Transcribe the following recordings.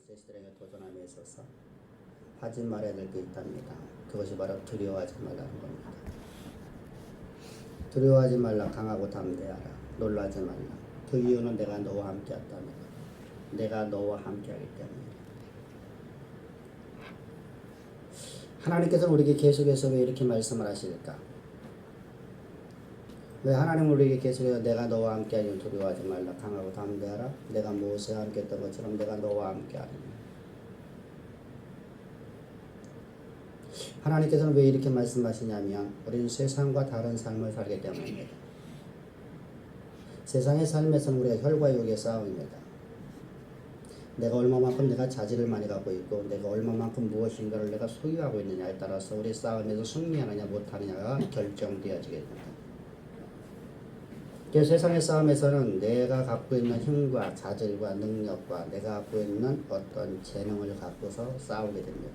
제시들에게 도전함에 있어서 하지 말아야 될 게 있답니다. 그것이 바로 두려워하지 말라는 겁니다. 두려워하지 말라. 강하고 담대하라. 놀라지 말라. 그 이유는 내가 너와 함께 했다는 것. 내가 너와 함께 하기 때문에. 하나님께서는 우리에게 계속해서 왜 이렇게 말씀을 하실까? 왜 하나님은 우리에게 계속해서 내가 너와 함께 하니 두려워하지 말라. 강하고 담대하라. 내가 모세와 함께 했던 것처럼 내가 너와 함께 하리니. 하나님께서는 왜 이렇게 말씀하시냐면 우리는 세상과 다른 삶을 살기 때문입니다. 세상의 삶에서는 우리가 혈과 육의 싸움입니다. 내가 얼마만큼 내가 자질을 많이 갖고 있고 내가 얼마만큼 무엇인가를 내가 소유하고 있느냐에 따라서 우리 싸움에서 승리하느냐 못하느냐가 결정되어지게 됩니다. 세상의 싸움에서는 내가 갖고 있는 힘과 자질과 능력과 내가 갖고 있는 어떤 재능을 갖고서 싸우게 됩니다.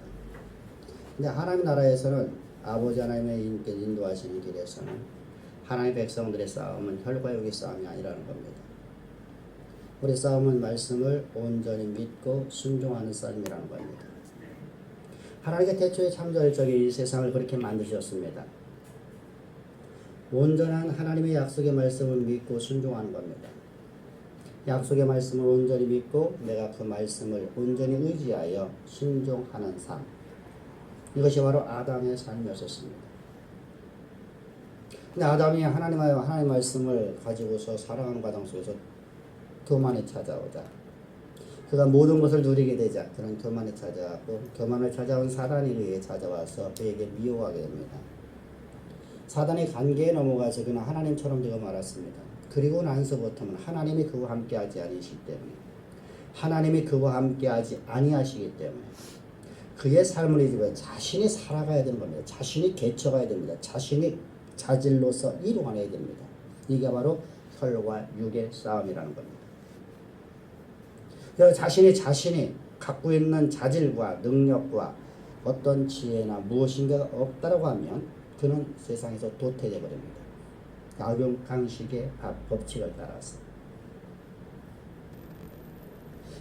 근데 하나님 나라에서는 아버지 하나님의 인도하시는 길에서는 하나님의 백성들의 싸움은 혈과 육의 싸움이 아니라는 겁니다. 우리 싸움은 말씀을 온전히 믿고 순종하는 싸움이라는 겁니다. 하나님께 태초에 창조할 적에 이 세상을 그렇게 만드셨습니다. 온전한 하나님의 약속의 말씀을 믿고 순종하는 겁니다. 약속의 말씀을 온전히 믿고 내가 그 말씀을 온전히 의지하여 순종하는 삶. 이것이 바로 아담의 삶이었습니다. 근데 아담이 하나님 말씀을 가지고서 살아가는 과정 속에서 교만이 찾아오자 그가 모든 것을 누리게 되자 그런 교만이 찾아왔고 교만을 찾아온 사단이 그에게 찾아와서 그에게 미워하게 됩니다. 사단의 관계에 넘어가서 그는 하나님처럼 되어 말았습니다. 그리고 나서부터는 하나님이 그와 함께하지 아니시기 때문에 하나님이 그와 함께하지 아니하시기 때문에 그의 삶을 이제 자신이 살아가야 되는 겁니다. 자신이 개척해야 됩니다. 자신이 자질로서 이루어내야 됩니다. 이게 바로 혈과 육의 싸움이라는 겁니다. 그래서 자신이 갖고 있는 자질과 능력과 어떤 지혜나 무엇인가가 없다라고 하면 그는 세상에서 도태되어 버립니다. 악용강식의 법칙을 따라서.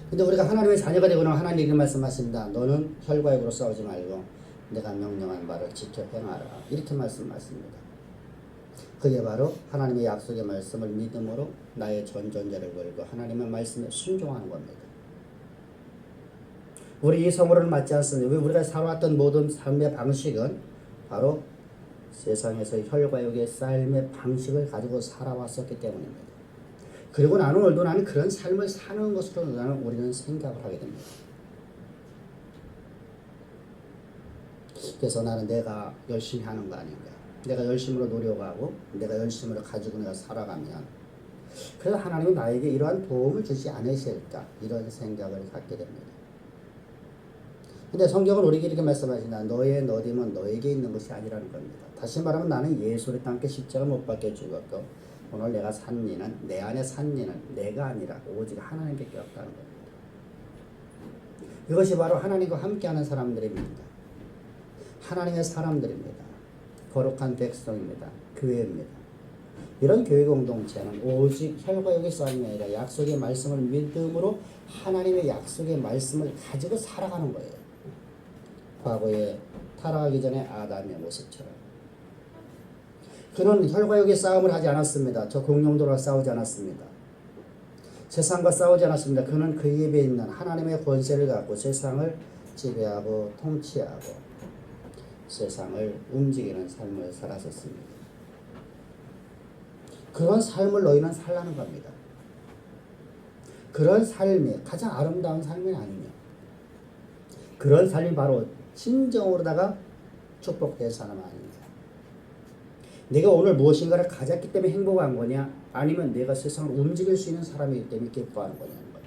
근데 우리가 하나님의 자녀가 되고는 하나님이 이렇게 말씀하십니다. 너는 혈과 육으로 싸우지 말고 내가 명령한 바를 지켜 행하라. 이렇게 말씀하십니다. 그게 바로 하나님의 약속의 말씀을 믿음으로 나의 전전제를 걸고 하나님의 말씀에 순종하는 겁니다. 우리 이 성호를 맞지 않습니다. 우리가 살아왔던 모든 삶의 방식은 바로 세상에서 혈과 육의 삶의 방식을 가지고 살아왔었기 때문입니다. 그리고 오늘도 나는 그런 삶을 사는 것으로 우리는 생각을 하게 됩니다. 그래서 나는 내가 열심히 하는 거 아닌가. 내가 열심으로 노력하고 내가 열심으로 가지고 내가 살아가면 그래서 하나님이 나에게 이러한 도움을 주지 않으실까 이런 생각을 갖게 됩니다. 근데 성경은 우리에게 이렇게 말씀하신다. 너의 너됨은 너에게 있는 것이 아니라는 겁니다. 다시 말하면 나는 예수를 함께 십자가 못 박혀 죽었고 오늘 내가 산 일은 내 안에 산 일은 내가 아니라 오직 하나님밖에 없다는 겁니다. 이것이 바로 하나님과 함께하는 사람들입니다. 하나님의 사람들입니다. 거룩한 백성입니다. 교회입니다. 이런 교회 공동체는 오직 혈과 육의 싸움이 아니라 약속의 말씀을 믿음으로 하나님의 약속의 말씀을 가지고 살아가는 거예요. 과거에 타락하기 전에 아담의 모습처럼. 그는 혈과 육의 싸움을 하지 않았습니다. 저 공룡들과 싸우지 않았습니다. 세상과 싸우지 않았습니다. 그는 그 입에 있는 하나님의 권세를 갖고 세상을 지배하고 통치하고 세상을 움직이는 삶을 살았었습니다. 그런 삶을 너희는 살라는 겁니다. 그런 삶이 가장 아름다운 삶이 아니며 그런 삶이 바로 진정으로다가 축복된 사람 아닙니다. 내가 오늘 무엇인가를 가졌기 때문에 행복한 거냐 아니면 내가 세상을 움직일 수 있는 사람이기 때문에 기뻐하는 거냐는 겁니다.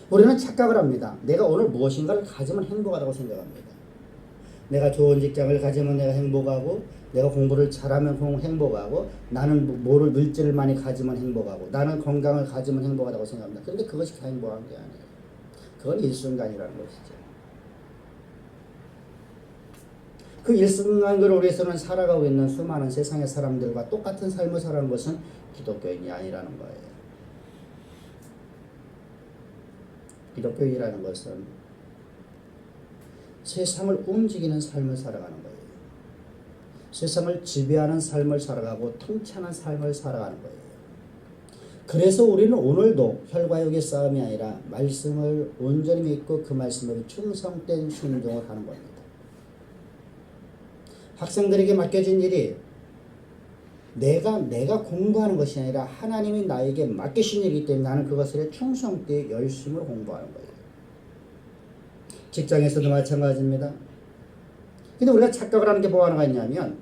우리는 착각을 합니다. 내가 오늘 무엇인가를 가지면 행복하다고 생각합니다. 내가 좋은 직장을 가지면 내가 행복하고 내가 공부를 잘하면 행복하고 나는 뭐를 물질을 많이 가지면 행복하고 나는 건강을 가지면 행복하다고 생각합니다. 그런데 그것이 행복한 게 아니에요. 그건 일순간이라는 것이죠. 그 일순간으로 우리에서는 살아가고 있는 수많은 세상의 사람들과 똑같은 삶을 살아가는 것은 기독교인이 아니라는 거예요. 기독교인이라는 것은 세상을 움직이는 삶을 살아가는 거예요. 세상을 지배하는 삶을 살아가고 통치하는 삶을 살아가는 거예요. 그래서 우리는 오늘도 혈과 육의 싸움이 아니라 말씀을 온전히 믿고 그 말씀을 충성된 순종을 하는 겁니다. 학생들에게 맡겨진 일이 내가 공부하는 것이 아니라 하나님이 나에게 맡기신 일이기 때문에 나는 그것을 충성되게 열심으로 공부하는 거예요. 직장에서도 마찬가지입니다. 근데 우리가 착각을 하는 게 뭐 하나가 있냐면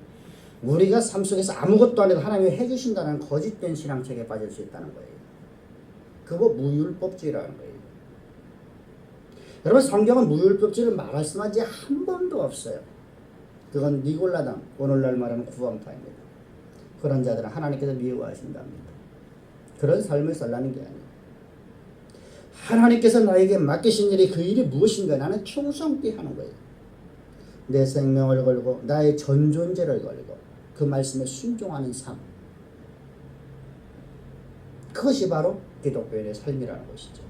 우리가 삶 속에서 아무것도 안 해도 하나님이 해주신다는 거짓된 신앙책에 빠질 수 있다는 거예요. 그거 무율법주의라는 거예요. 여러분 성경은 무율법주의를 말씀한 지 한 번도 없어요. 그건 니골라당, 오늘날 말하는 구원파입니다. 그런 자들은 하나님께서 미워하신답니다. 그런 삶을 살라는 게 아니에요. 하나님께서 나에게 맡기신 일이 그 일이 무엇인가 나는 충성되게 하는 거예요. 내 생명을 걸고 나의 전 존재를 걸고 그 말씀에 순종하는 삶. 그것이 바로 기독교인의 삶이라는 것이죠.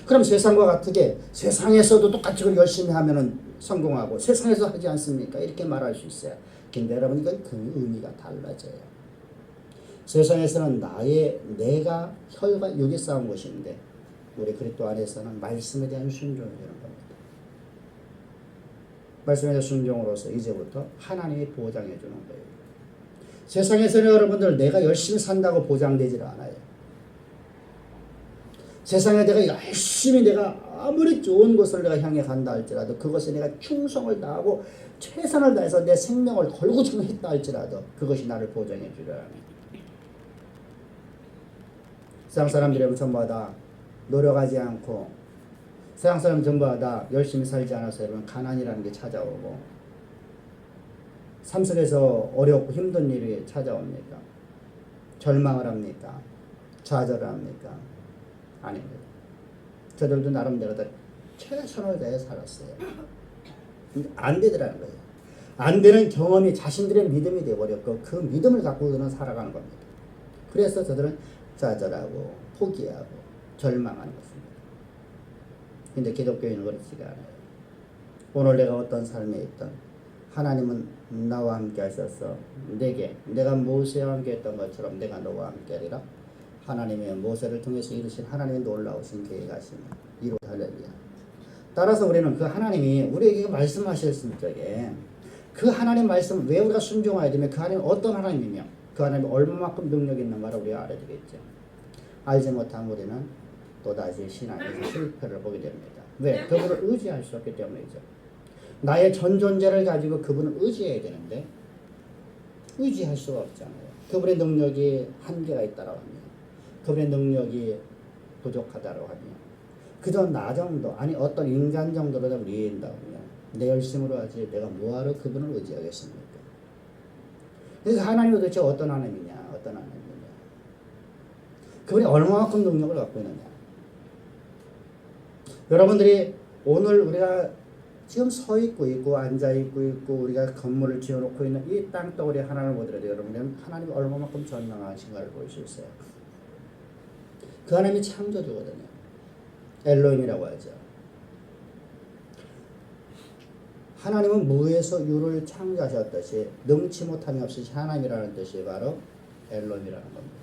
그럼 세상과 같게 세상에서도 똑같이 열심히 하면은 성공하고 세상에서 하지 않습니까? 이렇게 말할 수 있어요. 근데 여러분 이건 그 의미가 달라져요. 세상에서는 내가 혈과 육에 싸운 것인데 우리 그리스도 안에서는 말씀에 대한 순종이 되는 겁니다. 말씀에 대한 순종으로서 이제부터 하나님이 보장해 주는 거예요. 세상에서는 여러분들 내가 열심히 산다고 보장되질 않아요. 세상에 내가 아무리 좋은 곳을 내가 향해 간다 할지라도 그것에 내가 충성을 다하고 최선을 다해서 내 생명을 걸고 했다 할지라도 그것이 나를 보장해 주려 합니다. 세상 사람들은 전부 다 노력하지 않고 세상 사람 전부 다 열심히 살지 않아서 여러분 가난이라는 게 찾아오고 삶 속에서 어렵고 힘든 일이 찾아옵니까? 절망을 합니까? 좌절을 합니까? 아닙니다. 저들도 나름대로 다 최선을 다해 살았어요. 안 되더라는 거예요. 안 되는 경험이 자신들의 믿음이 되어버렸고 그 믿음을 갖고는 살아가는 겁니다. 그래서 저들은 좌절하고 포기하고 절망하는 것입니다. 근데 기독교인은 그렇지가 않아요. 오늘 내가 어떤 삶에 있든 하나님은 나와 함께 하셔서 내가 모세와 함께 했던 것처럼 내가 너와 함께 하리라. 하나님의 모세를 통해서 이루신 하나님의 놀라우신 계획하심을 이루어 할렐루야. 따라서 우리는 그 하나님이 우리에게 말씀하셨을 적에 그 하나님 말씀을 왜 우리가 순종해야 되며 그 하나님은 어떤 하나님이며 그 하나님이 얼마만큼 능력이 있는가를 우리가 알아야 되겠죠. 알지 못하면 우리는 또다시 신앙에서 실패를 보게 됩니다. 왜? 그분을 의지할 수 없기 때문이죠. 나의 전 존재를 가지고 그분을 의지해야 되는데 의지할 수가 없잖아요. 그분의 능력이 한계가 있다라고 하면 그분의 능력이 부족하다고 하면 그저 나 정도 아니 어떤 인간 정도로 의인다고 하면 내 열심으로 하지 내가 뭐하러 그분을 의지하겠습니까? 그래서 하나님이 도대체 어떤 하나님이냐 어떤 하나님이냐 그분이 얼마만큼 능력을 갖고 있느냐. 여러분들이 오늘 우리가 지금 서 있고 앉아 있고 우리가 건물을 지어놓고 있는 이 땅덩어리 하나를 보더라도 여러분은 하나님이 얼마만큼 전능하신가를 볼 수 있어요. 그 하나님이 창조주거든요. 엘로힘이라고 하죠. 하나님은 무에서 유를 창조하셨듯이 능치 못함이 없으신 하나님이라는 뜻이 바로 엘로힘이라는 겁니다.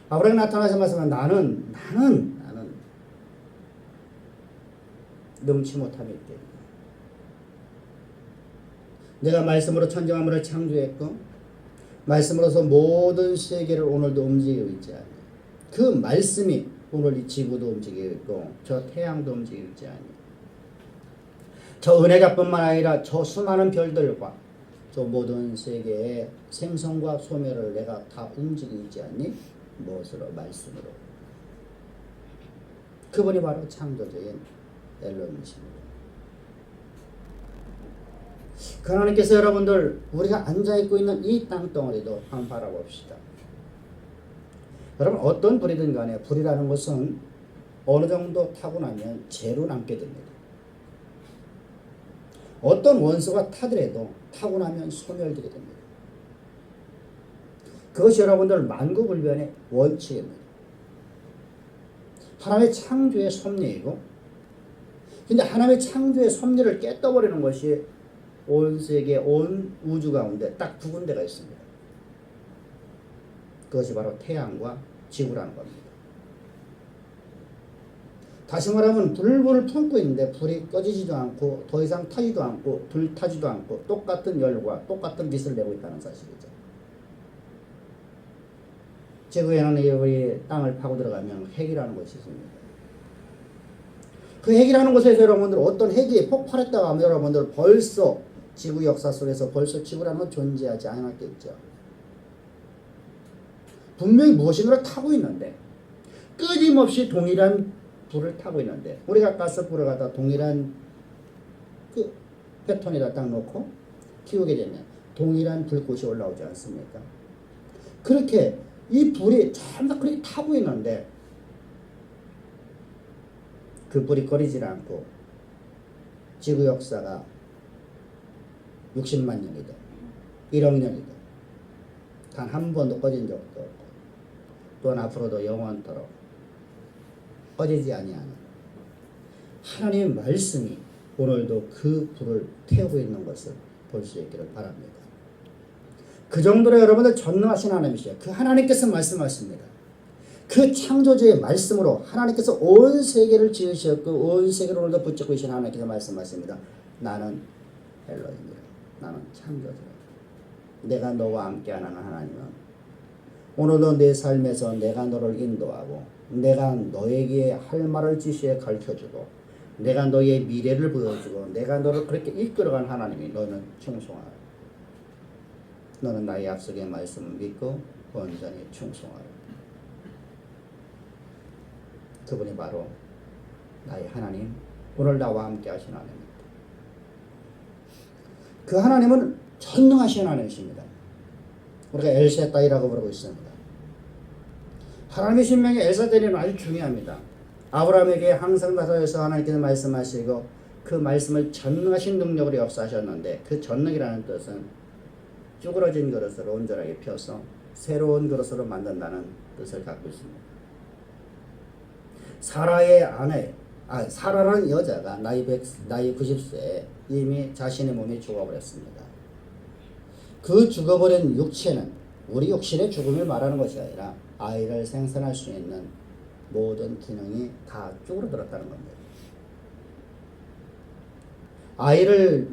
아브라함이 나타나서 말씀하면 나는 능치 못함이 있기 때문에 내가 말씀으로 천지와 만물을 창조했고 말씀으로서 모든 세계를 오늘도 움직이고 있지 않니. 그 말씀이 오늘 이 지구도 움직이고 있고 저 태양도 움직이고 있지 않니. 저 은혜자뿐만 아니라 저 수많은 별들과 저 모든 세계의 생성과 소멸을 내가 다 움직이고 있지 않니. 무엇으로? 말씀으로. 그분이 바로 창조주인 엘로힘이십니다. 그 하나님께서 여러분들 우리가 앉아있고 있는 이 땅덩어리도 한번 바라봅시다. 여러분 어떤 불이든 간에 불이라는 것은 어느 정도 타고 나면 재로 남게 됩니다. 어떤 원소가 타더라도 타고 나면 소멸되게 됩니다. 그것이 여러분들 만구불변의 원칙입니다. 하나님의 창조의 섭리이고, 근데 하나님의 창조의 섭리를 깨떠버리는 것이 온 세계, 온 우주 가운데 딱 두 군데가 있습니다. 그것이 바로 태양과 지구라는 겁니다. 다시 말하면 불을 품고 있는데 불이 꺼지지도 않고 더 이상 타지도 않고 불타지도 않고 똑같은 열과 똑같은 빛을 내고 있다는 사실이죠. 지구에는 우리 땅을 파고 들어가면 핵이라는 것이 있습니다. 그 핵이라는 곳에서 여러분들 어떤 핵이 폭발했다고 하면 여러분들 벌써 지구 역사 속에서 벌써 지구라는 건 존재하지 않았겠죠. 분명히 무엇인가를 타고 있는데 끊임없이 동일한 불을 타고 있는데 우리가 가스불을 갖다 동일한 그 패턴에다 딱 놓고 키우게 되면 동일한 불꽃이 올라오지 않습니까? 그렇게 이 불이 전부 그렇게 타고 있는데 그 불이 꺼지질 않고 지구 역사가 60만 년이다 1억 년이다 단 한 번도 꺼진 적도 없고 또한 앞으로도 영원토록 꺼지지 아니하는 하나님의 말씀이 오늘도 그 불을 태우고 있는 것을 볼 수 있기를 바랍니다. 그 정도로 여러분들 전능하신 하나님이시죠. 그 하나님께서 말씀하십니다. 그 창조주의 말씀으로 하나님께서 온 세계를 지으셨고 온 세계를 오늘도 붙잡고 계신 하나님께서 말씀하십니다. 나는 엘로힘이라. 나는 창조주라. 내가 너와 함께하는 하나님은 오늘도 내 삶에서 내가 너를 인도하고 내가 너에게 할 말을 지시해 가르쳐주고 내가 너의 미래를 보여주고 내가 너를 그렇게 이끌어간 하나님이 너는 충성하라. 너는 나의 약속의 말씀을 믿고 온전히 충성하라. 그분이 바로 나의 하나님, 오늘 나와 함께 하신 하나님입니다. 그 하나님은 전능하신 하나님이십니다. 우리가 엘샤다이라고 부르고 있습니다. 하나님의 신명에 엘샤다이는 아주 중요합니다. 아브라함에게 항상 나서서 하나님께서 말씀하시고 그 말씀을 전능하신 능력으로 역사하셨는데 그 전능이라는 뜻은 쭈그러진 그릇을 온전하게 펴서 새로운 그릇으로 만든다는 뜻을 갖고 있습니다. 사라의 아내, 사라라는 여자가 나이 90세에 이미 자신의 몸이 죽어버렸습니다. 그 죽어버린 육체는 우리 육신의 죽음을 말하는 것이 아니라 아이를 생산할 수 있는 모든 기능이 다 쭈그러들었다는 겁니다. 아이를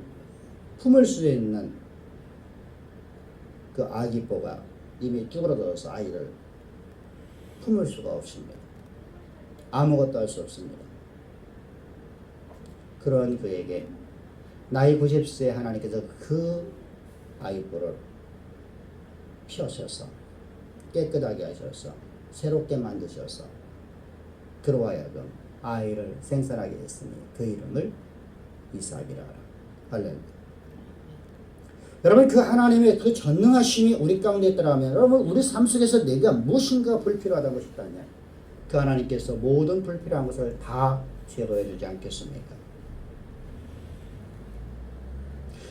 품을 수 있는 그 아기뽀가 이미 쭈그러들어서 아이를 품을 수가 없습니다. 아무것도 할 수 없습니다. 그런 그에게 나이 90세 하나님께서 그 아이뽀를 펴셔서 깨끗하게 하셔서 새롭게 만드셔서 그로 하여금 아이를 생산하게 했으니 그 이름을 이삭이라 하라. 할렐루야. 여러분 그 하나님의 그 전능하심이 우리 가운데 있더라면 여러분 우리 삶 속에서 내가 무엇인가 불필요하다고 싶다면 그 하나님께서 모든 불필요한 것을 다 제거해 주지 않겠습니까?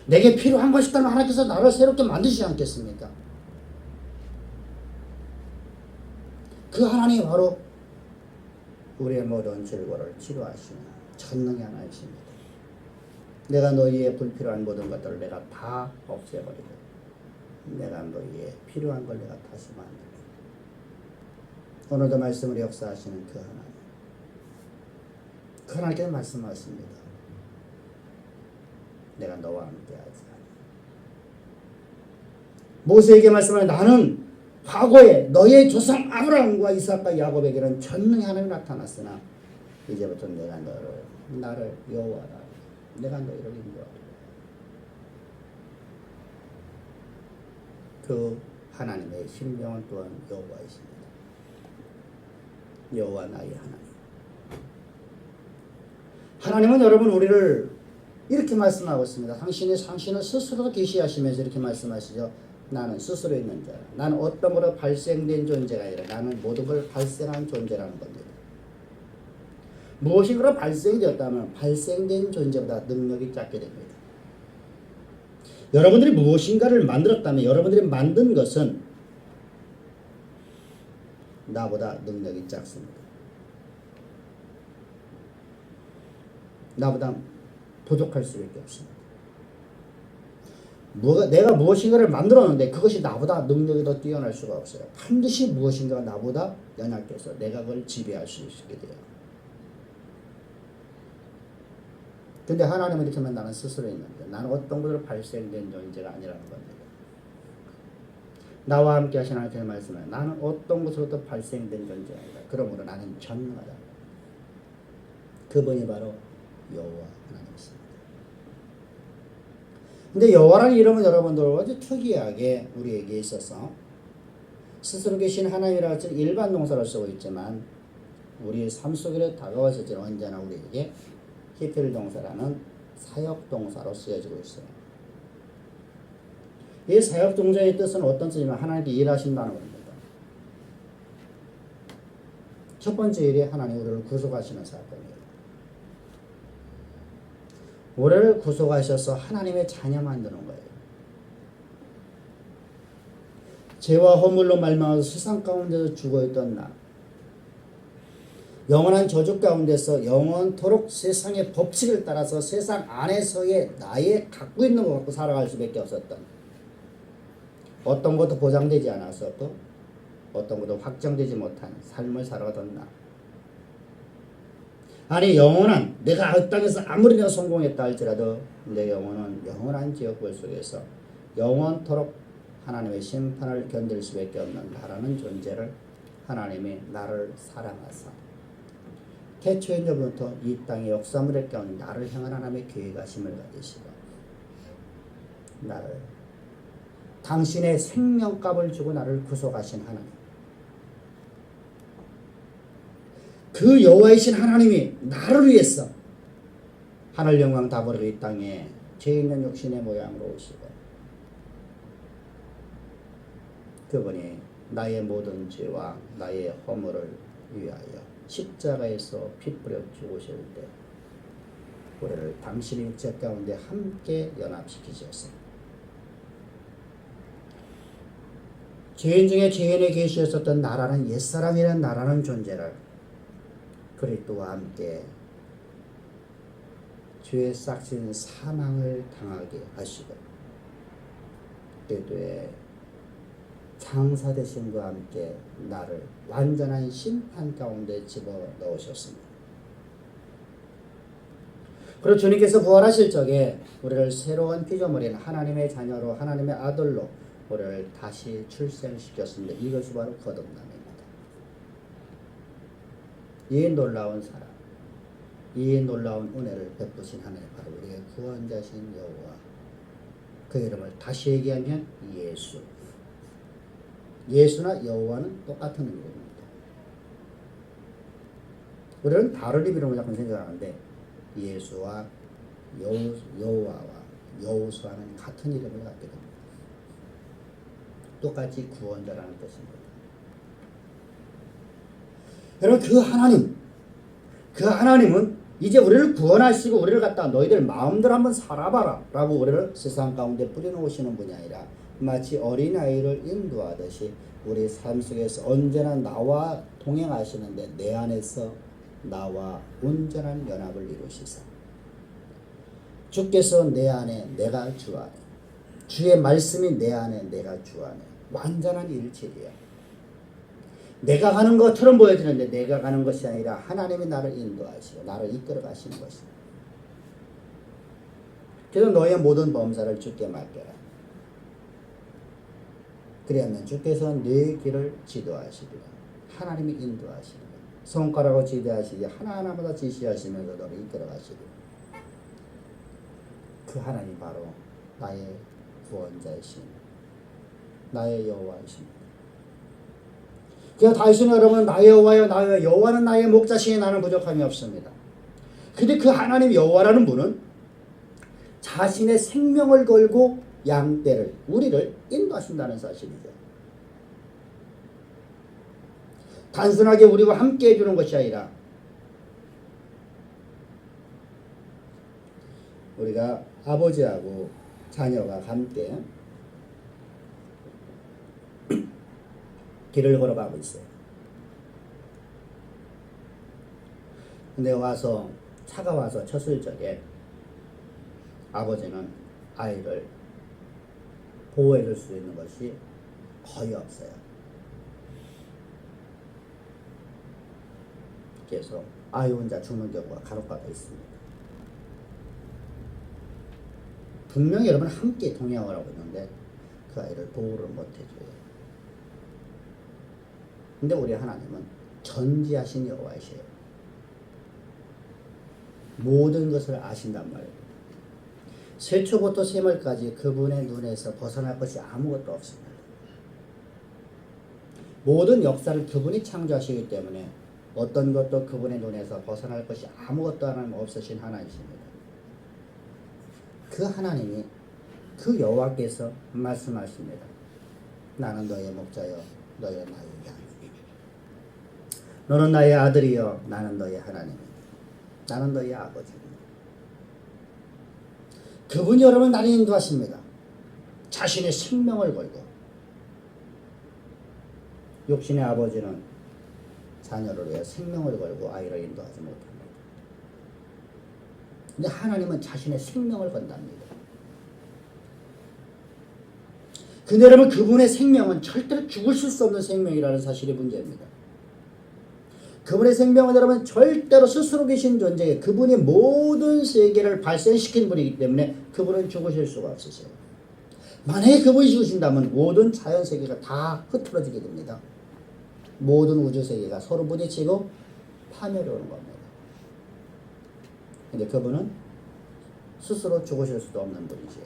내게 필요한 것이 있다면 하나님께서 나를 새롭게 만드시지 않겠습니까? 그 하나님이 바로 우리의 모든 질고를 치료하시는 전능의 하나님이십니다. 내가 너희의 불필요한 모든 것들을 내가 다 없애버리고 내가 너희의 필요한 걸 내가 다시 만들고 오늘도 말씀을 역사하시는 그 하나님, 그 하나님께서 말씀하십니다. 내가 너와 함께하지. 모세에게 말씀하여 나는 과거에 너의 조상 아브라함과 이삭과 야곱에게는 전능의 하나님이 나타났으나 이제부터 내가 나를 여호와라. 내가 너희를 인도하리라. 그 하나님의 신명은 또한 여호와이십니다. 여호와 나의 하나님. 하나님은 여러분 우리를 이렇게 말씀하고 있습니다. 당신은 스스로 계시하시면서 이렇게 말씀하시죠. 나는 스스로 있는 자라. 나는 어떤 것으로 발생된 존재가 아니라 나는 모든 걸 발생한 존재라는 겁니다. 무엇인가로 발생되었다면 발생된 존재보다 능력이 작게 됩니다. 여러분들이 무엇인가를 만들었다면 여러분들이 만든 것은 나보다 능력이 작습니다. 나보다 부족할 수밖에 없습니다. 내가 무엇인가를 만들었는데 그것이 나보다 능력이 더 뛰어날 수가 없어요. 반드시 무엇인가가 나보다 연약해서 내가 그걸 지배할 수 있게 돼요. 근데 하나님은 이렇게 하면 나는 스스로 있는데 나는 어떤 것으로 발생된 존재가 아니라는 겁니다. 나와 함께 하신 하나님의 말씀은 나는 어떤 것으로도 발생된 존재가 아니다. 그러므로 나는 전능하다. 그분이 바로 여호와 하나님이십니다. 근데 여호와라는 이름은 여러분들 아주 특이하게 우리에게 있어서 스스로 계신 하나님이라 일반 동사를 쓰고 있지만 우리의 삶 속에 다가와서 언제나 우리에게 히필 동사라는 사역 동사로 쓰여지고 있어요. 이 사역 동사의 뜻은 어떤 뜻이냐면 하나님께 일하신다는 겁니다. 첫 번째 일이 하나님 우리를 구속하시는 사건이에요. 우리를 구속하셔서 하나님의 자녀 만드는 거예요. 죄와 허물로 말미암아서 세상 가운데서 죽어있던 나, 영원한 저주 가운데서 영원토록 세상의 법칙을 따라서 세상 안에서의 나의 갖고 있는 것 갖고 살아갈 수밖에 없었던, 어떤 것도 보장되지 않았었고 어떤 것도 확정되지 못한 삶을 살아가던 나, 아니 영원한 내가 이 땅에서 아무리 내가 성공했다 할지라도 내 영혼은 영원한 지옥불 속에서 영원토록 하나님의 심판을 견딜 수밖에 없는 나라는 존재를 하나님이 나를 사랑하사 태초인전부터 이 땅의 역사물에 껴온 나를 향한 하나님의 계획하심을 가지시고 나를 당신의 생명값을 주고 나를 구속하신 하나님, 그 여호와이신 하나님이 나를 위해서 하늘 영광 다 버리고 이 땅에 죄 있는 육신의 모양으로 오시고 그분이 나의 모든 죄와 나의 허물을 위하여 십자가에서 피 뿌려 죽으실 때 우리를 당신의 육체 가운데 함께 연합시키셨습니다. 죄인 중에 죄인에 계셨었던 나라는 옛사람이라는 나라는 존재를 그리스도와 함께 죄의 싹진 사망을 당하게 하시고 그리스도의 장사되심과 함께 나를 완전한 심판 가운데 집어넣으셨습니다. 그리고 주님께서 부활하실 적에 우리를 새로운 피조물인 하나님의 자녀로 하나님의 아들로 우리를 다시 출생시켰습니다. 이것이 바로 거듭남입니다. 이 놀라운 사랑, 이 놀라운 은혜를 베푸신 하나님 바로 우리의 구원자신 여호와, 그 이름을 다시 얘기하면 예수. 예수나 여호와는 똑같은 의미입니다. 우리는 다른 의미로 자꾸 생각하는데 예수와 여호와와 여호수아는 같은 이름을 갖게 됩니다. 똑같이 구원자라는 뜻입니다. 여러분 그 하나님은 이제 우리를 구원하시고 우리를 갖다 너희들 마음대로 한번 살아봐라 라고 우리를 세상 가운데 뿌려놓으시는 분이 아니라 마치 어린아이를 인도하듯이 우리 삶 속에서 언제나 나와 동행하시는데 내 안에서 나와 온전한 연합을 이루시사 주께서 내 안에 내가 주 안에 주의 말씀이 내 안에 내가 주 안에 완전한 일체이야. 내가 가는 것처럼 보여지는데 내가 가는 것이 아니라 하나님이 나를 인도하시고 나를 이끌어 가시는 것입니다. 그래서 너의 모든 범사를 주께 맡겨라. 그리하면 주께서 네 길을 지도하시리라. 하나님이 인도하시리라. 손가락으로 지도하시리 하나하나마다 지시하시면서 너를 이끌어 가시리라. 그 하나님 바로 나의 구원자이신 나의 여호와이십니다. 그래서 다윗은 여러분 나의 여호와여 나의 여호와는 나의 목자시니 나는 부족함이 없습니다. 근데 그 하나님 여호와라는 분은 자신의 생명을 걸고 양떼를 우리를 인도하신다는 사실이죠. 단순하게 우리와 함께 해주는 것이 아니라 우리가 아버지하고 자녀가 함께 길을 걸어가고 있어요. 근데 와서 차가 와서 쳤을 적에 아버지는 아이를 보호해 줄 수 있는 것이 거의 없어요. 그래서 아이 혼자 죽는 경우가 간혹가다 있습니다. 분명히 여러분 함께 동행을 하고 있는데 그 아이를 보호를 못 해줘요. 근데 우리 하나님은 전지하신 여호와이세요. 모든 것을 아신단 말이에요. 세초부터 세말까지 그분의 눈에서 벗어날 것이 아무것도 없습니다. 모든 역사를 그분이 창조하시기 때문에 어떤 것도 그분의 눈에서 벗어날 것이 아무것도 하나님 없으신 하나님이십니다. 그 하나님이 그 여호와께서 말씀하십니다. 나는 너의 목자여 너의 나의 양. 너는 나의 아들이여 나는 너의 하나님이다. 나는 너의 아버지입니다. 그분이 여러분 나를 인도하십니다. 자신의 생명을 걸고. 육신의 아버지는 자녀를 위해 생명을 걸고 아이를 인도하지 못합니다. 근데 하나님은 자신의 생명을 건답니다. 근데 여러분 그분의 생명은 절대로 죽을 수 없는 생명이라는 사실이 문제입니다. 그분의 생명은 여러분 절대로 스스로 계신 존재에 그분이 모든 세계를 발생시킨 분이기 때문에 그분은 죽으실 수가 없으세요. 만약에 그분이 죽으신다면 모든 자연세계가 다 흐트러지게 됩니다. 모든 우주세계가 서로 부딪히고 파멸이 오는 겁니다. 근데 그분은 스스로 죽으실 수도 없는 분이세요.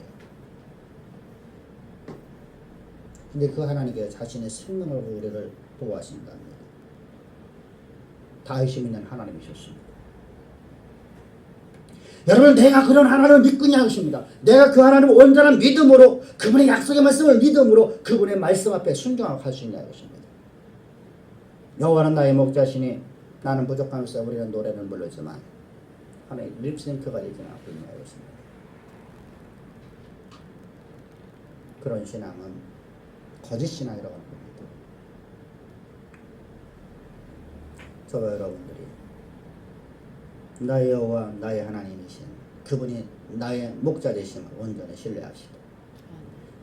근데 그 하나님께서 자신의 생명을 우리를 보호하신답니다. 다윗이 믿는 하나님이셨습니다. 여러분 내가 그런 하나님을 믿느냐 하십니다. 내가 그 하나님을 온전한 믿음으로 그분의 약속의 말씀을 믿음으로 그분의 말씀 앞에 순종하고 할 수 있냐 하십니다. 여호와는 나의 목자시니 나는 부족하면서 우리는 노래를 부르지만 하나님 립싱크가 되지 않고 있냐 하십니다. 그런 신앙은 거짓 신앙이라고 합니다. 저와 여러분들이 나의 여호와 나의 하나님이신 그분이 나의 목자 되심을 온전히 신뢰합시다.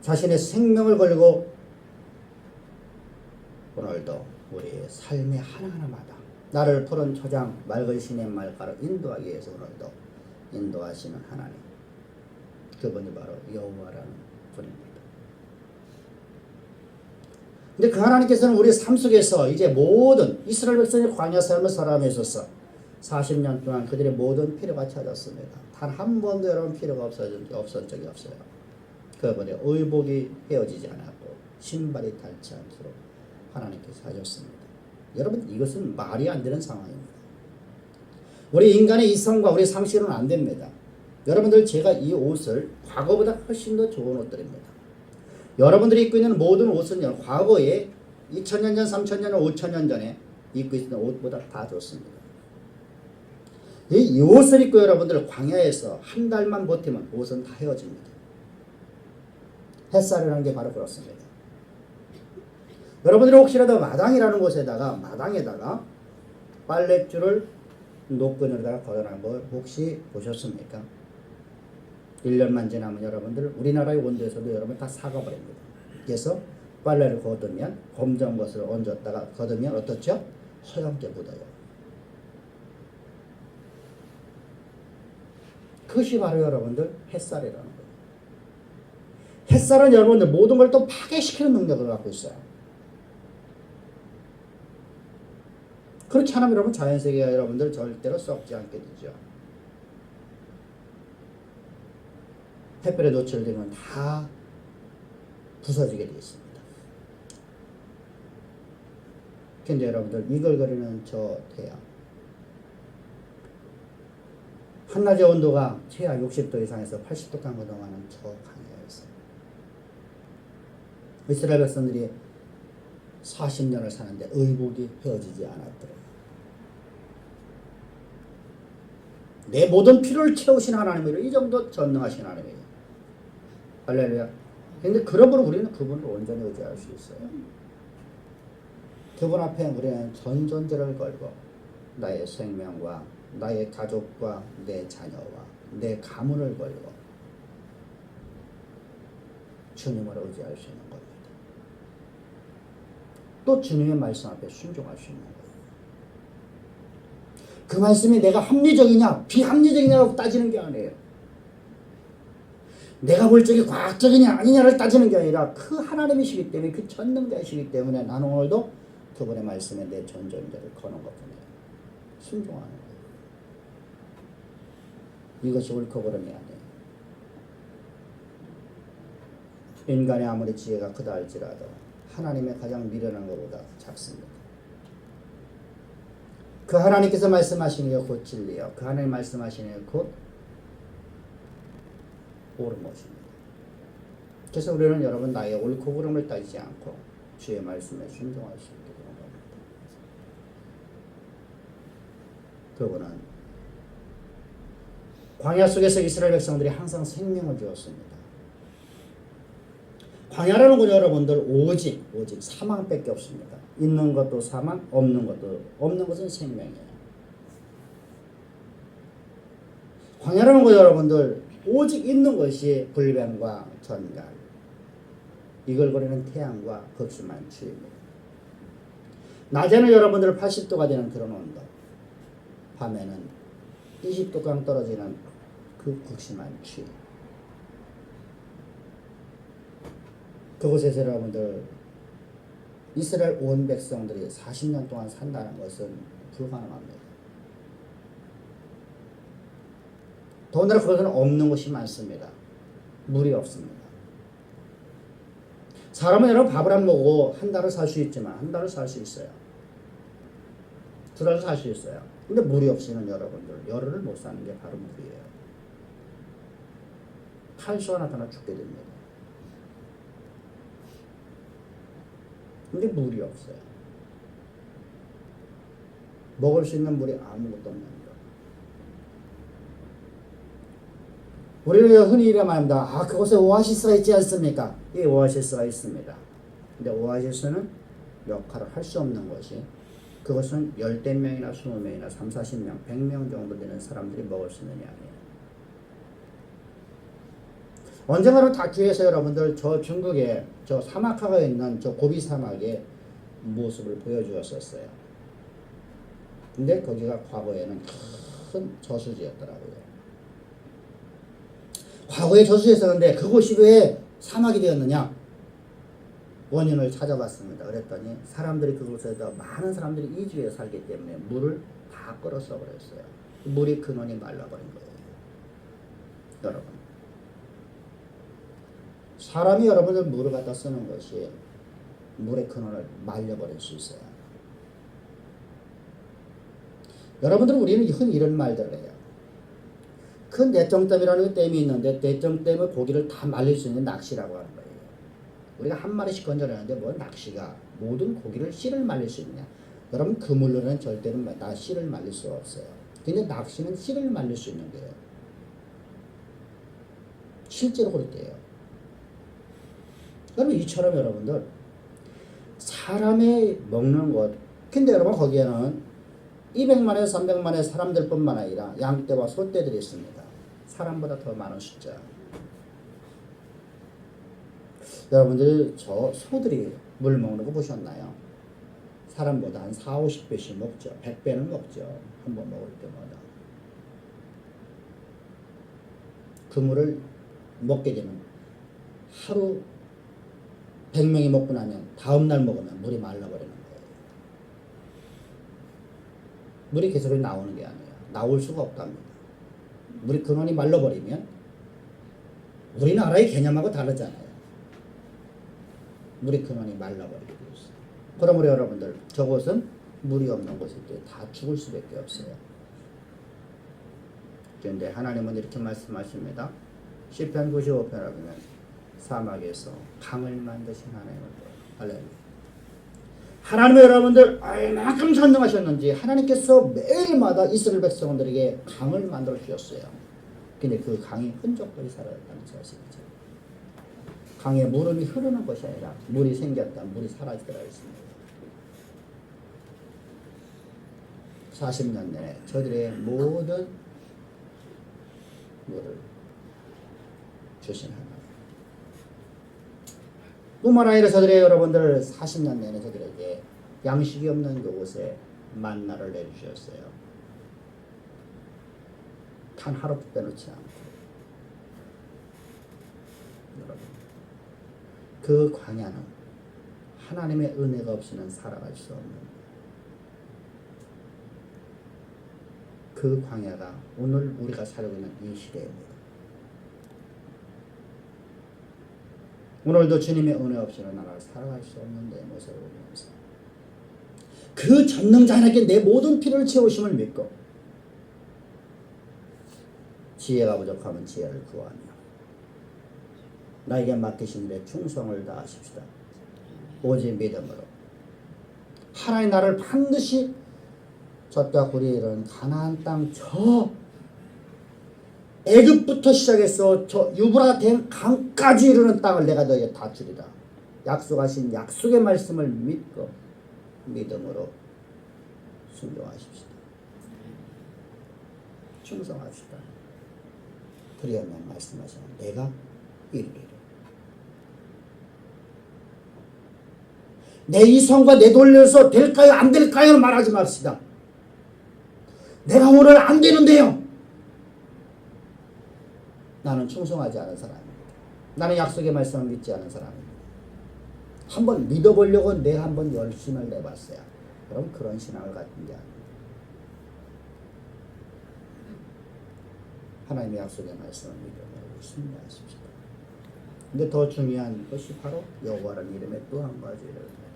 자신의 생명을 걸고 오늘도 우리의 삶의 하나하나마다 나를 푸른 초장 맑은 시냇 말가로 인도하기 위해서 오늘도 인도하시는 하나님, 그분이 바로 여호와라는 분입니다. 근데 그 하나님께서는 우리 삶 속에서 이제 모든 이스라엘 백성의 광야 삶을 살아가며 있어서 40년 동안 그들의 모든 필요가 찾았습니다. 단 한 번도 여러분 필요가 없었던 적이 없어요. 그분의 의복이 헤어지지 않았고 신발이 닳지 않도록 하나님께서 하셨습니다. 여러분 이것은 말이 안 되는 상황입니다. 우리 인간의 이성과 우리 상식으로는 안 됩니다. 여러분들 제가 이 옷을 과거보다 훨씬 더 좋은 옷들입니다. 여러분들이 입고 있는 모든 옷은 과거에 2000년 전, 3000년 전, 5000년 전에 입고 있던 옷보다 다 좋습니다. 이 옷을 입고 여러분들 광야에서 한 달만 버티면 옷은 다 헤어집니다. 햇살이라는 게 바로 그렇습니다. 여러분들이 혹시라도 마당이라는 곳에다가 마당에다가 빨랫줄을 노끈에다가 걸어놓은 걸 혹시 보셨습니까? 1년만 지나면 여러분들 우리나라의 온도에서도 여러분 다 사가버립니다. 그래서 빨래를 걷으면 검정 것을 얹었다가 걷으면 어떻죠? 허옇게 묻어요. 그것이 바로 여러분들 햇살이라는 거예요. 햇살은 여러분들 모든 걸 또 파괴시키는 능력을 갖고 있어요. 그렇지 않으면 여러분 자연세계가 여러분들 절대로 썩지 않게 되죠. 햇볕에 노출되면 다 부서지게 되어 있습니다. 근데 여러분들 이글거리는 저 태양, 한낮의 온도가 최하 60도 이상에서 80도 강도동하는 저 강야였어요. 이스라엘 백성들이 40년을 사는데 의복이 헤어지지 않았더래요. 내 모든 필요를 채우신 하나님이요, 이 정도 전능하신 하나님이에요. 할렐루야. 근데 그러므로 우리는 그분을 온전히 의지할 수 있어요. 그분 앞에 우리는 전 존재를 걸고 나의 생명과 나의 가족과 내 자녀와 내 가문을 걸고 주님을 의지할 수 있는 겁니다. 또 주님의 말씀 앞에 순종할 수 있는 거예요. 그 말씀이 내가 합리적이냐 비합리적이냐고 따지는 게 아니에요. 내가 볼 적이 과학적이냐 아니냐를 따지는 게 아니라 그 하나님이시기 때문에 그 전능자이시기 때문에 나는 오늘도 그분의 말씀에 내 전전자를 거는 것뿐이에요. 순종하는 거예요. 이것이 옳고그름이 아니에요. 인간의 아무리 지혜가 크다 할지라도 하나님의 가장 미련한 것보다 작습니다. 그 하나님께서 말씀하시는 게 곧 진리요. 그 하나님 말씀하시는 게 곧 옳은 것입니다. 그래서 우리는 여러분 나의 옳고 그름을 따지지 않고 주의 말씀에 순종할 수 있게 되는 겁니다. 그분은 광야 속에서 이스라엘 백성들이 항상 생명을 주었습니다. 광야라는 건 여러분들 오직 사망밖에 없습니다. 있는 것도 사망, 없는 것은 생명이에요. 광야라는 건 여러분들 오직 있는 것이 불변과 전갈, 이글거리는 태양과 극심한 추위입니다. 낮에는 여러분들 80도가 되는 그런 온도, 밤에는 20도가량 떨어지는 그 극심한 추위. 그곳에서 여러분들 이스라엘 온 백성들이 40년 동안 산다는 것은 불가능합니다. 더군다나 그것은 없는 것이 많습니다. 물이 없습니다. 사람은 여러분 밥을 안 먹고 한 달을 살 수 있지만 한 달을 살 수 있어요. 두 달을 살 수 있어요. 근데 물이 없이는 여러분들 열흘을 못 사는 게 바로 물이에요. 탈수 하나 죽게 됩니다. 근데 물이 없어요. 먹을 수 있는 물이 아무것도 없는 거. 우리는 흔히 이래 말합니다. 그곳에 오아시스가 있지 않습니까? 이 오아시스가 있습니다. 근데 오아시스는 역할을 할 수 없는 것이, 그것은 10명이나 20명이나 30, 40명, 100명 정도 되는 사람들이 먹을 수 있는 양이에요. 언젠가는 다큐에서 여러분들 저 중국에 저 사막화가 있는 저 고비 사막의 모습을 보여주었었어요. 근데 거기가 과거에는 큰 저수지였더라고요. 과거에 저수지였었는데 그곳이 왜 사막이 되었느냐? 원인을 찾아봤습니다. 그랬더니 사람들이 그곳에서 많은 사람들이 이주해 살기 때문에 물을 다 끌어 써버렸어요. 물이 근원이 말라버린 거예요. 여러분, 사람이 여러분들 물을 갖다 쓰는 것이 물의 근원을 말려버릴 수 있어요. 여러분들, 우리는 흔히 이런 말들을 해요. 큰 대정댐이라는 댐이 있는데 대정댐의 고기를 다 말릴 수 있는 낚시라고 하는 거예요. 우리가 한 마리씩 건져내는데 뭐 낚시가 모든 고기를 씨를 말릴 수 있느냐? 여러분, 그물로는 절대로 다 씨를 말릴 수가 없어요. 근데 낚시는 씨를 말릴 수 있는 거예요. 실제로 그렇대요. 여러분, 이처럼 여러분들 사람이 먹는 것, 근데 여러분 거기에는 200만에서 300만의 사람들뿐만 아니라 양떼와 소떼들이 있습니다. 사람보다 더 많은 숫자. 여러분들 저 소들이 물 먹는 거 보셨나요? 사람보다 한 4, 50배씩 먹죠. 100배는 먹죠. 한 번 먹을 때마다. 그 물을 먹게 되면 하루 100명이 먹고 나면 다음날 먹으면 물이 말라버리는 거예요. 물이 계속 나오는 게 아니에요. 나올 수가 없답니다. 물이 근원이 말라버리면, 우리나라의 개념하고 다르잖아요. 물이 근원이 말라버리게 되어 있어요. 그러므로 여러분들, 저곳은 물이 없는 곳일 때 다 죽을 수밖에 없어요. 그런데 하나님은 이렇게 말씀하십니다. 시편 95편에 보면 사막에서 강을 만드신 하나님을 할렐루야. 하나님은 여러분들 얼마큼 전능하셨는지 하나님께서 매일마다 이스라엘 백성들에게 강을 만들어 주셨어요. 근데 그 강이 흔적들이 사라졌다는 사실이죠. 강에 물음이 흐르는 것이 아니라 물이 생겼다, 물이 사라지더라 했습니다. 40년 내내 저들의 모든 뭐를 주신 하나님. 뿐만 아니라 저들의 여러분들 40년 내내 저들에게 양식이 없는 그곳에 만나를 내주셨어요. 단 하루도 빼놓지 않고. 여러분, 그 광야는 하나님의 은혜가 없이는 살아갈 수 없는 그 광야가 오늘 우리가 살고 있는 이 시대입니다. 오늘도 주님의 은혜 없이는 나를 살아갈 수 없는 내 모습을 보면서 그 전능자 하나님께 내 모든 필요를 채우심을 믿고 지혜가 부족하면 지혜를 구하며 나에게 맡기신 일에 충성을 다하십시다. 오직 믿음으로 하나님 나를 반드시 젖과 꿀이 이르는 가나안 땅 저 애굽부터 시작해서 저 유브라된 강까지 이르는 땅을 내가 너에게 다 주리라. 약속하신 약속의 말씀을 믿고 믿음으로 순종하십시다. 충성합시다. 그리하면 말씀하시는 내가 이루리라. 내 이성과 내 돌려서 될까요 안 될까요 말하지 맙시다. 내가 오늘 안 되는데요. 나는 충성하지 않은 사람입니다. 나는 약속의 말씀을 믿지 않은 사람입니다. 한번 믿어보려고 내가 한번 열심을 내봤어요. 그럼 그런 신앙을 갖는 게 아닙니다. 하나님의 약속의 말씀을 믿음으로 순종하십시오. 근데 더 중요한 것이 바로 여호와라는 이름의 또 한 가지 이름입니다.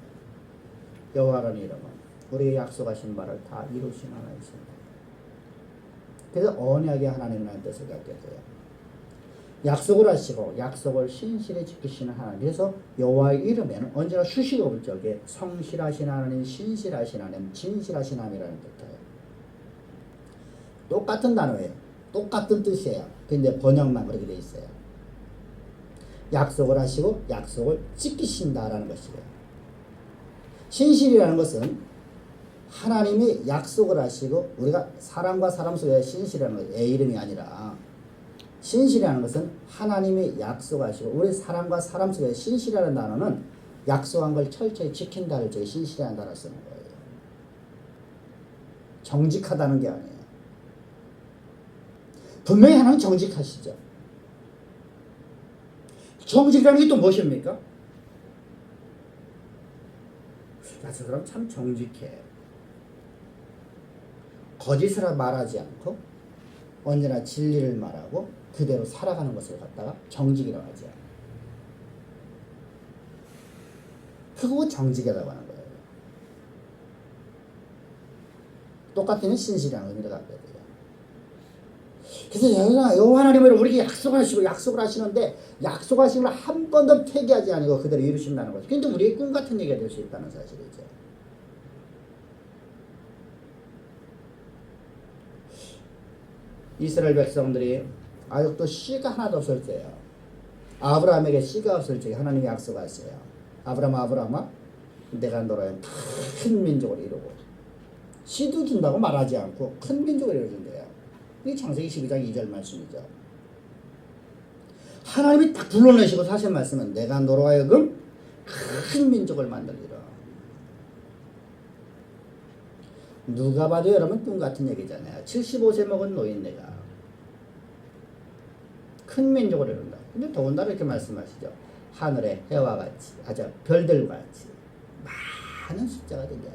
여호와라는 이름은 우리의 약속하신 바를 다 이루신 하나님이십니다. 그래서 언약의 하나님이라는 뜻을 갖게 돼요. 약속을 하시고 약속을 신실히 지키시는 하나님. 그래서 여호와의 이름에는 언제나 수식어 볼 적에 성실하신 하나님, 신실하신 하나님, 진실하신 하나님이라는 뜻이에요. 똑같은 단어예요. 똑같은 뜻이에요. 근데 번역만 그렇게 돼 있어요. 약속을 하시고 약속을 지키신다라는 것이에요. 신실이라는 것은 하나님이 약속을 하시고 우리가 사람과 사람 속에 신실이라는 건 애 이름이 아니라 신실이라는 것은 하나님이 약속하시고 우리 사람과 사람 속에 신실이라는 단어는 약속한 걸 철저히 지킨다를 저기 신실이라는 단어를 쓰는 거예요. 정직하다는 게 아니에요. 분명히 하나님 정직하시죠. 정직이라는 게 또 무엇입니까? 야, 저 사람 참 정직해. 거짓을 말하지 않고 언제나 진리를 말하고 그대로 살아가는 것을 갖다가 정직이라고 하죠. 그거 정직이라고 하는 거예요. 똑같은 신실이라는 의미를 갖게 돼요. 그래서 여호와 하나님은 우리에게 약속하시고 약속을 하시는데 약속하신 걸 한 번도 폐기하지 않고 그대로 이루신다는 거죠. 근데 우리의 꿈 같은 얘기가 될 수 있다는 사실이죠. 이스라엘 백성들이 아직도 씨가 하나도 없을 때요. 아브라함에게 씨가 없을 적에 하나님이 약속하세요. 아브라함아 내가 너를 큰 민족을 이루고 씨도 준다고 말하지 않고 큰 민족을 이루어준대요. 이게 창세기 12장 2절 말씀이죠. 하나님이 딱 불러내시고 하신 말씀은 내가 너로 하여금 큰 민족을 만들리라. 누가 봐도 여러분 꿈 같은 얘기잖아요. 75세 먹은 노인네가 큰 민족을 이룬다. 근데 더군다나 이렇게 말씀하시죠. 하늘의 해와 같이, 별들과 같이 많은 숫자가 되게 하리라.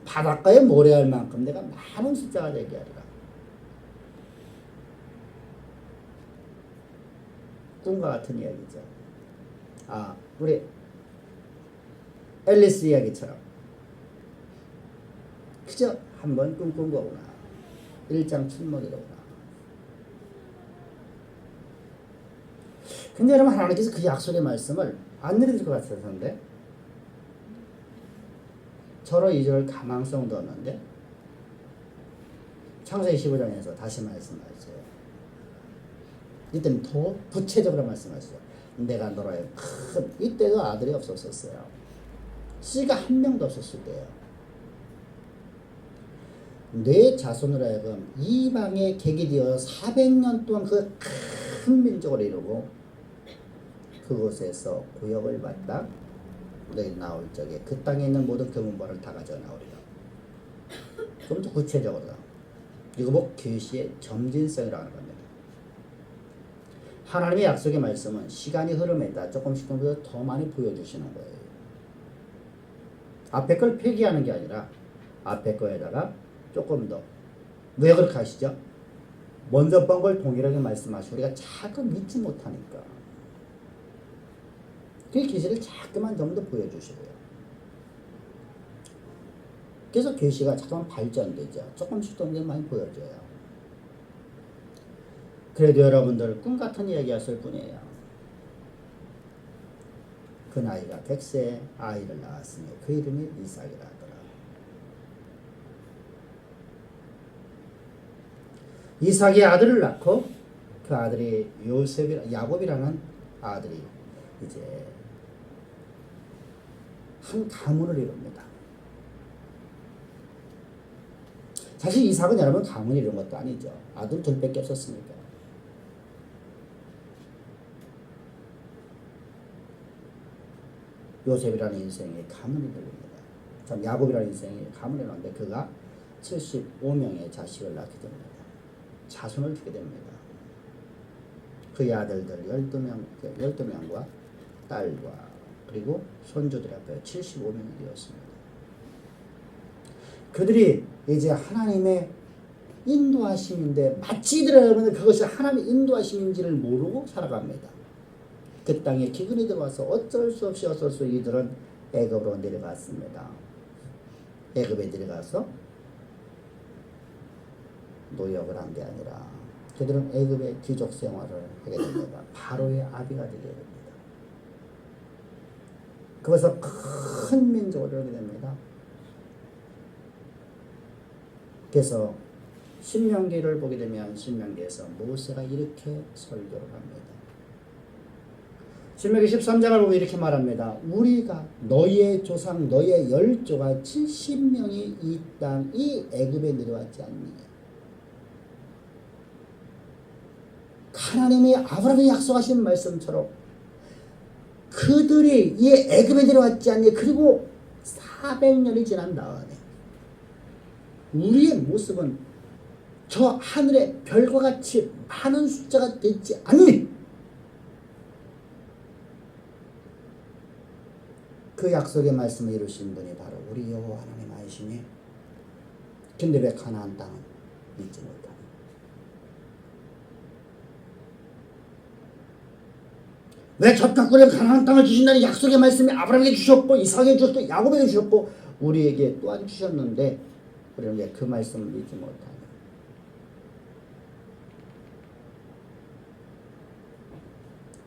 바닷가에 모래알 만큼 내가 많은 숫자가 되게 하리라. 꿈과 같은 이야기죠. 우리 앨리스 이야기처럼 그저 한번 꿈꾼 거구나. 일장춘몽이로구나. 근데 여러분 하나님께서 그 약속의 말씀을 안 내려줄 것 같아서인데 저로 2절 가망성 넣었는데 창세기 15장에서 다시 말씀하세요. 이때는 더 구체적으로 말씀하시죠. 내가 너로의 큰 이때도 아들이 없었어요. 씨가 한 명도 없었을 때예요. 내 자손으로 하여금 이방의 객이 되어 400년 동안 그 큰 민족을 이루고 그곳에서 구역을 받다 너희 나올 적에 그 땅에 있는 모든 금은보를 다 가져 나오리라. 좀 더 구체적으로 이거 뭐 계시의 점진성이라고 하는 겁니다. 하나님의 약속의 말씀은 시간이 흐름에 따라 조금씩 더 많이 보여주시는 거예요. 앞에 걸 폐기하는 게 아니라 앞에 거에다가 조금 더. 왜 그렇게 하시죠? 먼저 본 걸 동일하게 말씀하시고 우리가 자꾸 믿지 못하니까 그 계시를 자꾸만 좀 더 보여주시고요. 그래서 계시가 자꾸만 발전되죠. 조금씩 더 많이 보여줘요. 그래도 여러분들 꿈같은 이야기 하실 뿐이에요. 그 나이가 100세 아이를 낳았으니 그 이름이 이삭이라 하더라. 이삭이 아들을 낳고 그 아들이 야곱이라는 아들이 이제 한 가문을 이룹니다. 사실 이삭은 여러분 가문을 이룬 것도 아니죠. 아들 둘밖에 없었으니까. 요셉이라는 인생이 가문이 됩니다. 참 야곱이라는 인생이 가문이 되는데 그가 75명의 자식을 낳게 됩니다. 자손을 두게 됩니다. 그의 아들들 12명과 딸과 그리고 손주들이 합해 75명이 되었습니다. 그들이 이제 하나님의 인도하심인데 마치 이들은 그것이 하나님의 인도하심인지를 모르고 살아갑니다. 그 땅에 기근이 들어와서 어쩔 수 없이 이들은 애굽으로 내려갔습니다. 애굽에 내려가서 노역을 한 게 아니라 그들은 애굽의 귀족 생활을 하게 됩니다. 바로의 아비가 되게 됩니다. 거기서 큰 민족을 이루게 됩니다. 그래서 신명기를 보게 되면 신명기에서 모세가 이렇게 설교를 합니다. 신명기 13장을 보면 이렇게 말합니다. 우리가 너희의 조상 너희의 열조가 70명이 이 땅 이 애굽에 내려왔지 않니? 하나님이 아브라함에 약속하신 말씀처럼 그들이 이 애굽에 내려왔지 않니? 그리고 400년이 지난 다음에 우리의 모습은 저 하늘의 별과 같이 많은 숫자가 되지 않니? 그 약속의 말씀을 이루신 분이 바로 우리 여호와 하나님 아시니 근데 왜 가나안 땅은 믿지 못하니? 왜 저 땅굴에 가나안 땅을 주신다는 약속의 말씀이 아브라함에게 주셨고 이삭에게 주셨고 야곱에게 주셨고 우리에게 또한 주셨는데 우리는 왜 그 말씀을 믿지 못하니?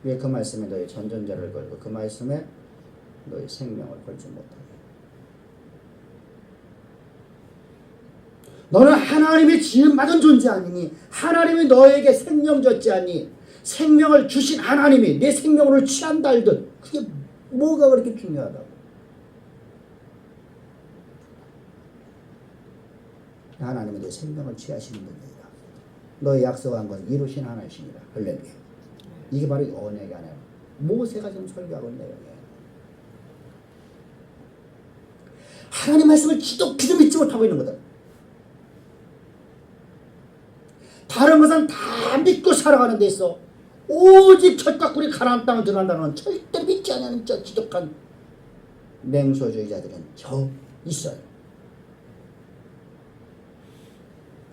왜 그 말씀에 너희 전전자를 걸고 그 말씀에 너희 생명을 걸지 못하니? 너는 하나님의 지음받은 존재 아니니? 하나님이 너에게 생명 줬지 않니? 생명을 주신 하나님이 내 생명을 취한다 할듯 그게 뭐가 그렇게 중요하다고? 하나님은 내 생명을 취하시는 분이다. 너의 약속한 것을 이루신 하나님이시니라. 할렐루야. 이게 바로 언약이 아니라 모세가 지금 설교하고 있는 내용이에요. 하나님 말씀을 기도 믿지 못하고 있는 거다. 다른 것은 다 믿고 살아가는 데 있어 오직 젖가꾸리 가나안 땅을 들어간다는 건 절대로 믿지 않는 저 지독한 맹소주의자들은 저 있어요.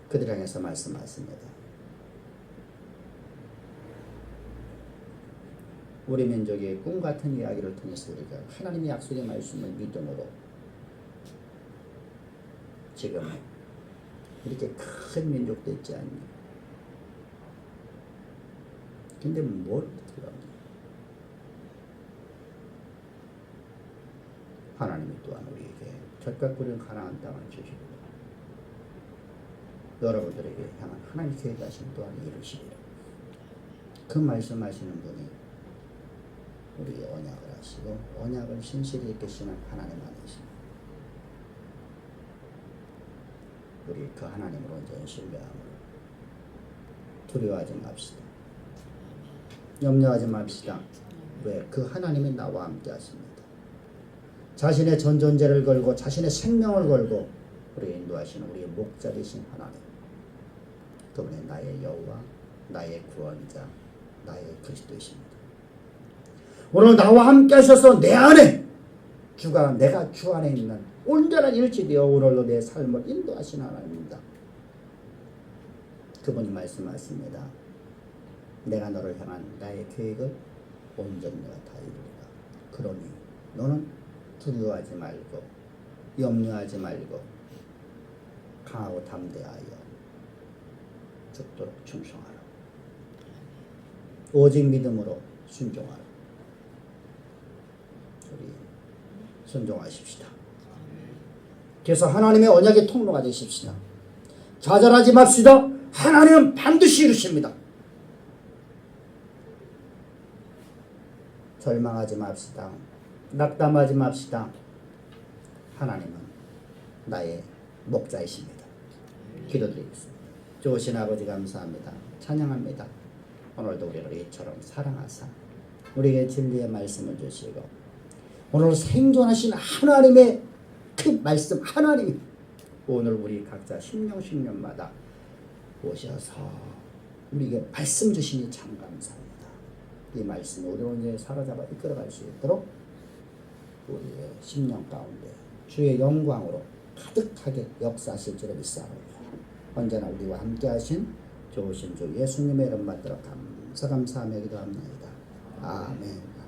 그들 향해서 말씀하십니다. 우리 민족의 꿈같은 이야기를 통해서 우리가 하나님의 약속의 말씀을 믿음으로 지금 이렇게 큰 민족 됐지 않니? 근데 뭘 어떻게 합니까? 하나님이 또한 우리에게 젖가꾸린 가나안 땅을 주시고 여러분들에게 향한 하나님 계획하신 또한 이루시리라. 그 말씀하시는 분이 우리의 언약을 하시고 언약을 신실히 이끄시는 하나님 아니십니까? 우리 그 하나님으로 온전히 신뢰함으로 두려워하지 맙시다. 염려하지 맙시다. 왜? 그 하나님이 나와 함께 하십니다. 자신의 전 존재를 걸고 자신의 생명을 걸고 우리 인도하시는 우리의 목자 되신 하나님, 그분이 나의 여호와, 나의 구원자, 나의 그리스도이십니다. 오늘 나와 함께 하셔서 내 안에 내가 주 안에 있는 온전한 일치되어 오늘도 내 삶을 인도하시는 하나님입니다. 그분이 말씀하십니다. 내가 너를 향한 나의 계획을 온전히 내가 다 이루리라. 그러니 너는 두려워하지 말고 염려하지 말고 강하고 담대하여 죽도록 충성하라. 오직 믿음으로 순종하라. 우리 순종하십시다. 그래서 하나님의 언약의 통로가 되십시다. 좌절하지 맙시다. 하나님은 반드시 이루십니다. 절망하지 맙시다. 낙담하지 맙시다. 하나님은 나의 목자이십니다. 기도드리겠습니다. 좋으신 아버지 감사합니다. 찬양합니다. 오늘도 우리를 이처럼 사랑하사 우리에게 진리의 말씀을 주시고 오늘 생존하신 하나님의 그 말씀 하나님이 오늘 우리 각자 십년마다 오셔서 우리에게 말씀 주시니 참 감사합니다. 이 말씀이 우리를 이제 사로잡아 이끌어갈 수 있도록 우리의 심령 가운데 주의 영광으로 가득하게 역사하실 줄을 믿사옵니다. 언제나 우리와 함께 하신 좋으신 주 예수님의 이름 받들어 감사하며 기도합니다. 아멘.